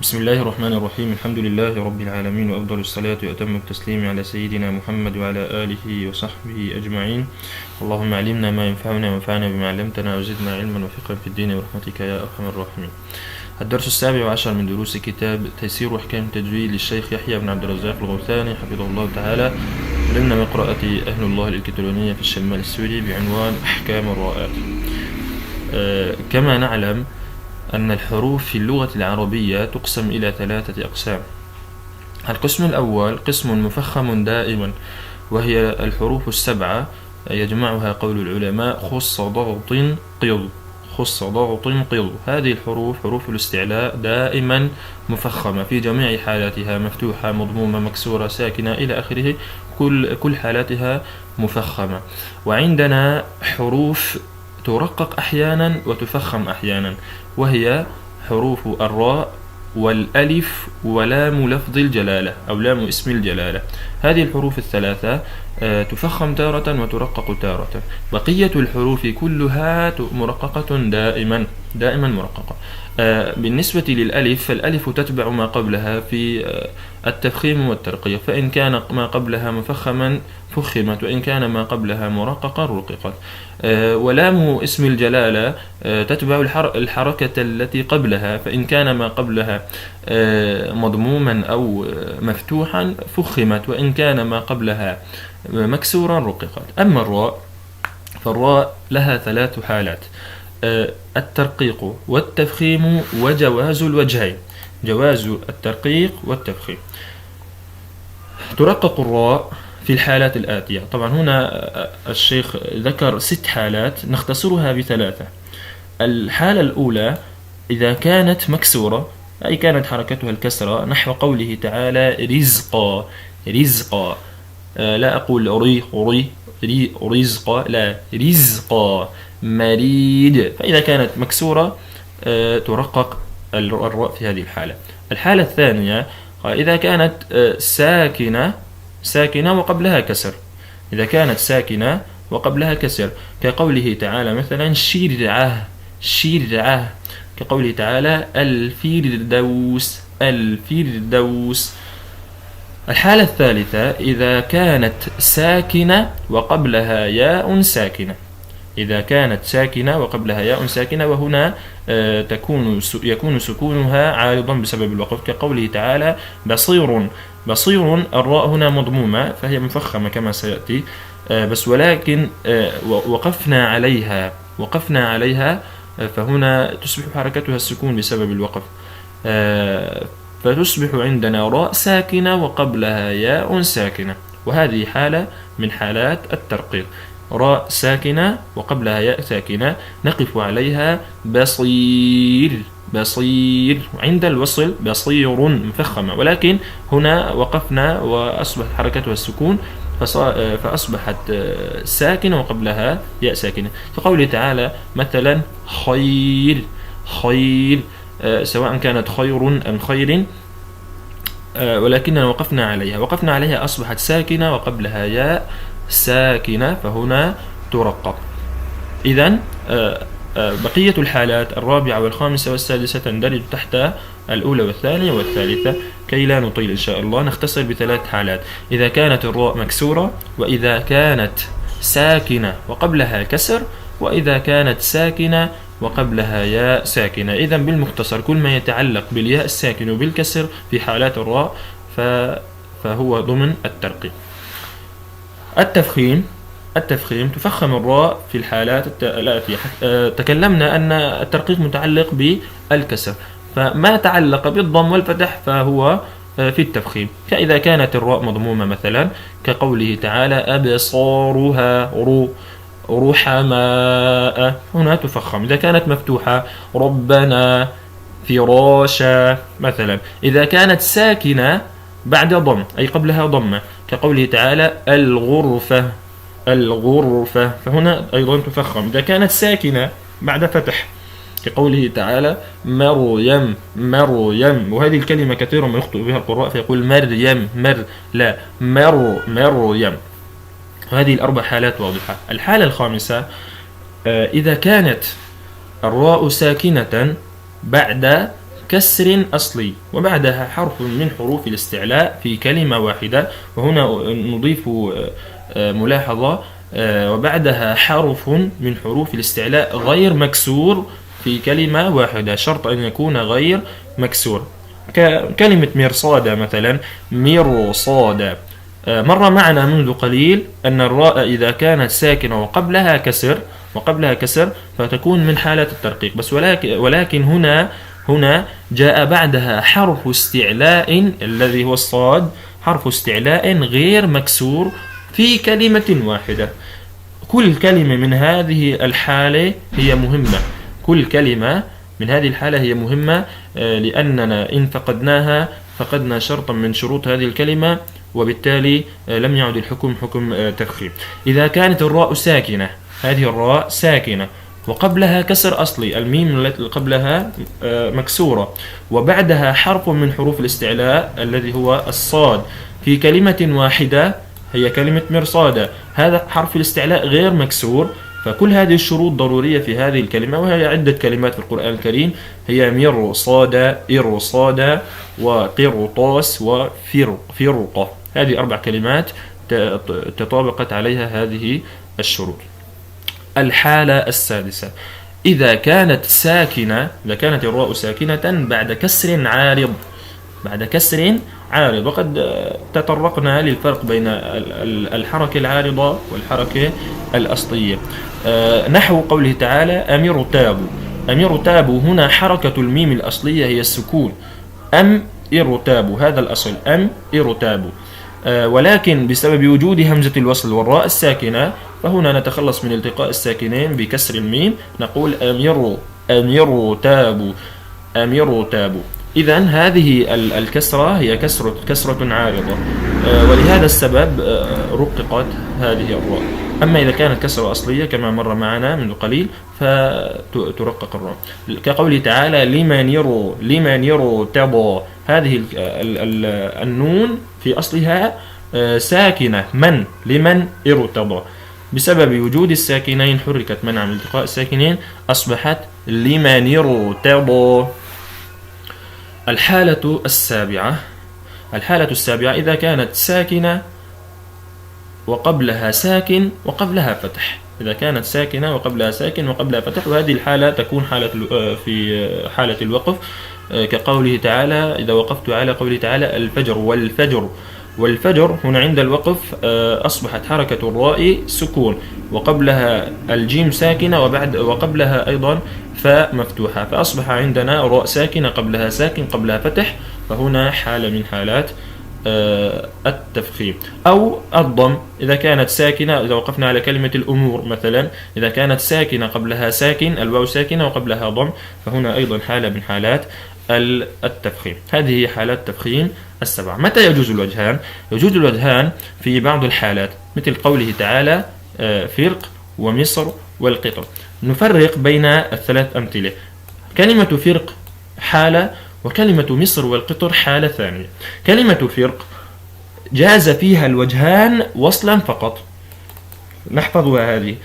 بسم الله الرحمن الرحيم. الحمد لله رب العالمين، وأفضل الصلاة وأتم التسليم على سيدنا محمد وعلى آله وصحبه أجمعين. اللهم علمنا ما ينفعنا وانفعنا بما علمتنا وزدنا علما وفقها في الدين برحمتك يا أرحم الراحمين. الدرس 17 من دروس كتاب تيسير أحكام التجويد للشيخ يحيى بن عبد الرزاق الغوثاني حفظه الله تعالى. علمنا من قراءة أهل الله الإلكترونية في الشمال السوري بعنوان أحكام الراءات. كما نعلم أن الحروف في اللغة العربية تقسم إلى 3 أقسام. القسم الأول قسم مفخم دائما، وهي الحروف 7 يجمعها قول العلماء خص ضغط قض، خص ضغط قض. هذه الحروف حروف الاستعلاء دائما مفخمة في جميع حالاتها، مفتوحة مضمومة مكسورة ساكنة إلى آخره، كل حالاتها مفخمة. وعندنا حروف ترقق أحيانا وتفخم أحيانا، وهي حروف الراء والألف ولام لفظ الجلالة أو لام اسم الجلالة. هذه الحروف الثلاثة تفخم تارة وترقق تارة. بقية الحروف كلها مرققة دائما مرققة. بالنسبة للألف، فالألف تتبع ما قبلها في التفخيم والترقية، فإن كان ما قبلها مفخما فخمت، وإن كان ما قبلها مرققا رققت. ولام اسم الجلالة تتبع الحركة التي قبلها، فإن كان ما قبلها مضموما أو مفتوحا فخمت، وإن كان ما قبلها مكسورا رققت. أما الراء فالراء لها 3 حالات: الترقيق والتفخيم وجواز الوجهين، جواز الترقيق والتفخيم. ترقق الراء في الحالات الآتية. طبعا هنا الشيخ ذكر 6 حالات نختصرها ب3. الحالة الأولى إذا كانت مكسورة، أي كانت حركتها الكسرة، نحو قوله تعالى رزقا، رزقا، لا أقول ري رزقا، لا رزقا. مريد، فإذا كانت مكسورة ترقق الراء في هذه الحالة. الحالة الثانية إذا كانت ساكنة وقبلها كسر، إذا كانت ساكنة وقبلها كسر، كقوله تعالى مثلا شرعه، شرعه، كقوله تعالى الفردوس، الفردوس. الحالة الثالثة إذا كانت ساكنة وقبلها ياء ساكنة، إذا كانت ساكنة وقبلها ياء ساكنة، وهنا يكون سكونها عارضا بسبب الوقف، كقوله تعالى بصير، بصير. الراء هنا مضمومة فهي مفخمة كما سيأتي، بس ولكن وقفنا عليها فهنا تصبح حركتها السكون بسبب الوقف، فتصبح عندنا راء ساكنة وقبلها ياء ساكنة، وهذه حالة من حالات الترقيق. راء ساكنة وقبلها ياء ساكنة نقف عليها بصير، بصير. عند الوصل بصير مفخمة، ولكن هنا وقفنا وأصبحت حركتها السكون، فأصبحت ساكنة وقبلها ياء ساكنة، كقوله تعالى مثلا خير، خير، سواء كانت خير أم خير، ولكننا وقفنا عليها أصبحت ساكنة وقبلها ياء ساكنة، فهنا ترقق. إذن بقية الحالات 4 والخامسة والسادسة تندرج تحت الأولى والثانية والثالثة. كي لا نطيل إن شاء الله نختصر ب3 حالات: إذا كانت الراء مكسورة، وإذا كانت ساكنة وقبلها كسر، وإذا كانت ساكنة وقبلها ياء ساكنة. إذن بالمختصر كل ما يتعلق بالياء الساكن وبالكسر في حالات الراء فهو ضمن الترقيق. التفخيم تفخم الراء في الحالات الآتية. تكلمنا أن الترقيق متعلق بالكسر، فما تعلق بالضم والفتح فهو في التفخيم، فإذا كانت الراء مضمومة مثلا كقوله تعالى أبصارها رحماء، هنا تفخم. إذا كانت مفتوحة ربنا فراشا مثلا. إذا كانت ساكنة بعد ضم أي قبلها ضمة كقوله تعالى الغرفة، الغرفة، فهنا أيضا تفخم. إذا كانت ساكنة بعد فتح كقوله تعالى مريم، مريم، وهذه الكلمة كثيرا ما يخطئ بها القراء فيقول مريم، لا مريم. هذه ال4 حالات واضحة. الحالة الخامسة إذا كانت الراء ساكنة بعد كسر أصلي وبعدها حرف من حروف الاستعلاء في كلمة واحدة. وهنا نضيف ملاحظة: وبعدها حرف من حروف الاستعلاء غير مكسور في كلمة واحدة، شرط أن يكون غير مكسور. كلمة مرصادة مثلا، مرصادة. مر معنا منذ قليل أن الراء إذا كانت ساكنة وقبلها كسر فتكون من حالة الترقيق، بس ولكن هنا جاء بعدها حرف استعلاء الذي هو الصاد، حرف استعلاء غير مكسور في كلمة واحدة. كل كلمة من هذه الحالة هي مهمة، كل كلمة من هذه الحالة هي مهمة، لأننا إن فقدناها فقدنا شرطا من شروط هذه الكلمة، وبالتالي لم يعد الحكم حكم تفخيم. إذا كانت الراء ساكنة، هذه الراء ساكنة وقبلها كسر أصلي، الميم التي قبلها مكسورة، وبعدها حرف من حروف الاستعلاء الذي هو الصاد في كلمة واحدة هي كلمة مرصادة، هذا حرف الاستعلاء غير مكسور. فكل هذه الشروط ضرورية في هذه الكلمة، وهي عدة كلمات في القرآن الكريم، هي مرصادة، إرصادة، وقرطاس، وفرقة. هذه 4 كلمات تطابقت عليها هذه الشروط. الحالة السادسة: إذا كانت الراء ساكنة بعد كسر عارض، وقد تطرقنا للفرق بين الحركة العارضة والحركة الأصلية. نحو قوله تعالى: أمر تابوا، هنا حركة الميم الأصلية هي السكون، إرتابوا، هذا الأصل، إرتابوا. ولكن بسبب وجود همزة الوصل والراء الساكنة فهنا نتخلص من التقاء الساكنين بكسر الميم، نقول أمر تابوا. إذن هذه الكسرة هي كسرة عارضة، ولهذا السبب رققت هذه الراء. أما إذا كانت كسرة أصلية كما مر معنا منذ قليل فترقق الراء، كقوله تعالى: لمن يرتضى، هذه النون في أصلها ساكنة، لمن ارتضى، بسبب وجود الساكنين حركت منع من التقاء الساكنين، أصبحت لمن يرتضى. الحالة السابعة: إذا كانت ساكنة وقبلها ساكن وقبلها فتح، إذا كانت ساكنة وقبلها ساكن وقبلها فتح، وهذه الحالة تكون في حالة الوقف، كقوله تعالى: إذا وقفت على قوله تعالى: الفجر والفجر، هنا عند الوقف أصبحت حركة الراء سكون، وقبلها الجيم ساكنة، وقبلها أيضا فاء مفتوحة، فأصبح عندنا راء ساكنة قبلها ساكن قبلها فتح، فهنا حالة من حالات التفخيم. أو الضم، إذا كانت ساكنة، إذا وقفنا على كلمة الأمور مثلا، إذا كانت ساكنة قبلها ساكن، الواو ساكنة وقبلها ضم، فهنا أيضا حالة من حالات التفخيم. هذه هي حالات التفخيم السبعة. متى يجوز الوجهان؟ يجوز الوجهان في بعض الحالات، مثل قوله تعالى: فرق ومصر والقطر. نفرق بين الثلاث أمثلة: كلمة فرق حالة، وكلمة مصر والقطر حالة ثانية. كلمة فرق جاز فيها الوجهان وصلا فقط، نحفظها هذه،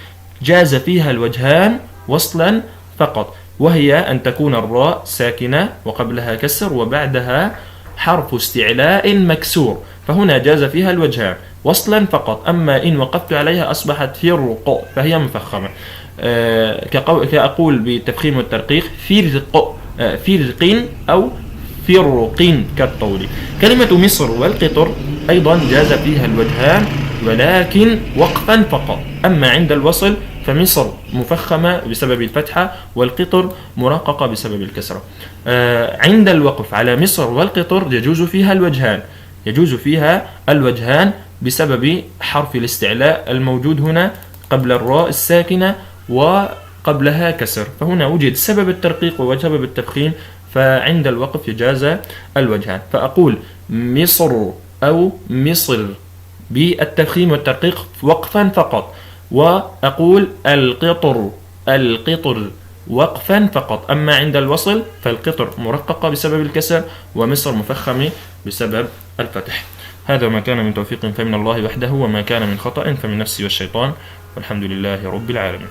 جاز فيها الوجهان وصلا فقط، وهي أن تكون الراء ساكنة وقبلها كسر وبعدها حرف استعلاء مكسور، فهنا جاز فيها الوجهان وصلا فقط. أما إن وقفت عليها أصبحت فرق، فهي مفخمة، كأقول بالتفخيم والترقيق: فرق أو فرق كالطول. كلمة مصر والقطر أيضا جاز فيها الوجهان ولكن وقفا فقط، أما عند الوصل فمصر مفخمة بسبب الفتحة، والقطر مرققة بسبب الكسرة. عند الوقف على مصر والقطر يجوز فيها الوجهان بسبب حرف الاستعلاء الموجود هنا قبل الراء الساكنة وقبلها كسر، فهنا وجد سبب الترقيق وسبب التفخيم، فعند الوقف يجاز الوجهان، فأقول مصر أو مصر بالتفخيم والترقيق وقفا فقط، وأقول القطر وقفا فقط. أما عند الوصل فالقطر مرققة بسبب الكسر، ومصر مفخمة بسبب الفتح. هذا ما كان من توفيق فمن الله وحده، وما كان من خطأ فمن نفسي والشيطان، والحمد لله رب العالمين.